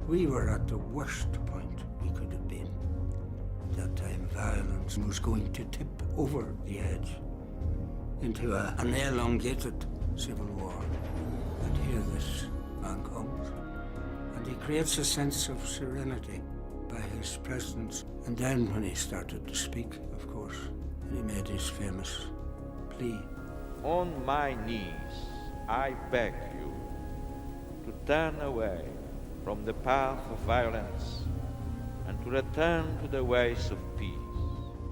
We were at the worst point we could have been. At that time, violence was going to tip over the edge into an elongated civil war. And here this man comes, and he creates a sense of serenity by his presence. And then when he started to speak, of course, he made his famous plea. On my knees, I beg you to turn away from the path of violence and to return to the ways of peace.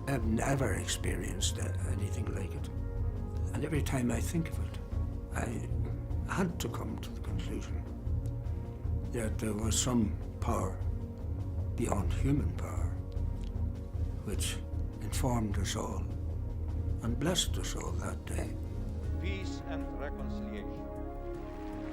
I've never experienced anything like it. And every time I think of it, I had to come to the conclusion that there was some power beyond human power which informed us all and blessed us all that day. Peace and reconciliation.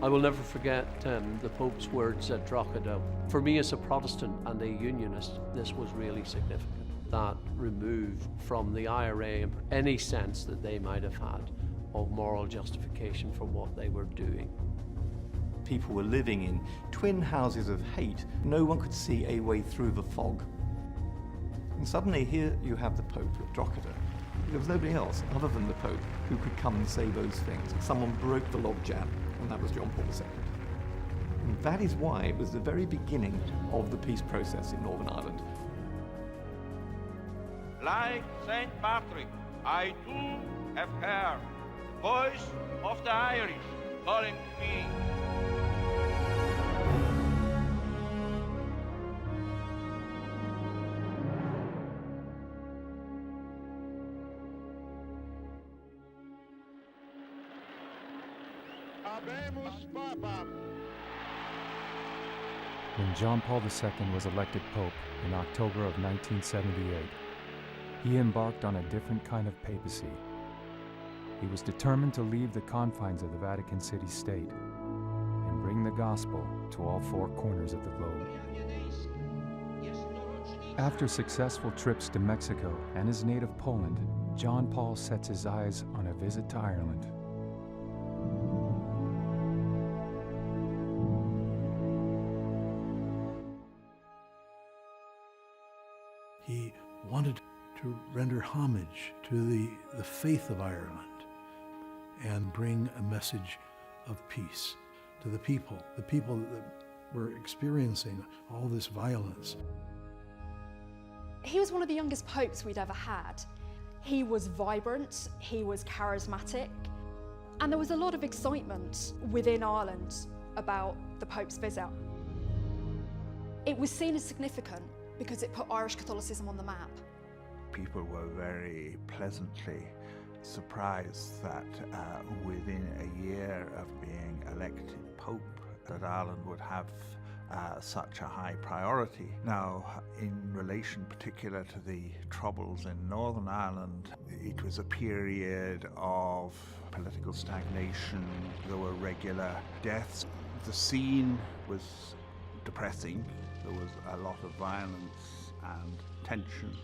I will never forget the Pope's words at Drogheda. For me as a Protestant and a Unionist, this was really significant. That removed from the IRA any sense that they might have had of moral justification for what they were doing. People were living in twin houses of hate. No one could see a way through the fog. And suddenly here you have the Pope at Drogheda. There was nobody else other than the Pope who could come and say those things. Someone broke the logjam, and that was John Paul II. And that is why it was the very beginning of the peace process in Northern Ireland. Like St. Patrick, I too have heard the voice of the Irish calling to me. When John Paul II was elected Pope in October of 1978, he embarked on a different kind of papacy. He was determined to leave the confines of the Vatican City State and bring the gospel to all four corners of the globe. After successful trips to Mexico and his native Poland, John Paul sets his eyes on a visit to Ireland. He wanted to render homage to the faith of Ireland and bring a message of peace to the people that were experiencing all this violence. He was one of the youngest popes we'd ever had. He was vibrant, he was charismatic, and there was a lot of excitement within Ireland about the Pope's visit. It was seen as significant because it put Irish Catholicism on the map. People were very pleasantly surprised that within a year of being elected Pope, that Ireland would have such a high priority. Now, in relation particular to the troubles in Northern Ireland, it was a period of political stagnation. There were regular deaths. The scene was depressing. There was a lot of violence and tension.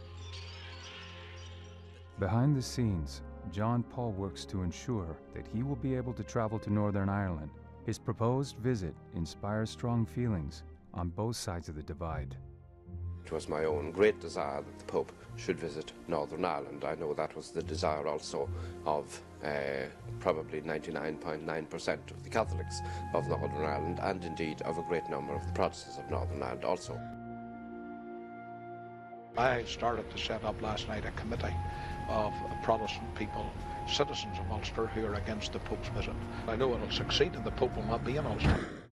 Behind the scenes, John Paul works to ensure that he will be able to travel to Northern Ireland. His proposed visit inspires strong feelings on both sides of the divide. It was my own great desire that the Pope should visit Northern Ireland. I know that was the desire also of probably 99.9% of the Catholics of Northern Ireland, and indeed of a great number of the Protestants of Northern Ireland also. I started to set up last night a committee of Protestant people, citizens of Ulster, who are against the Pope's visit. I know it'll succeed and the Pope will not be in Ulster.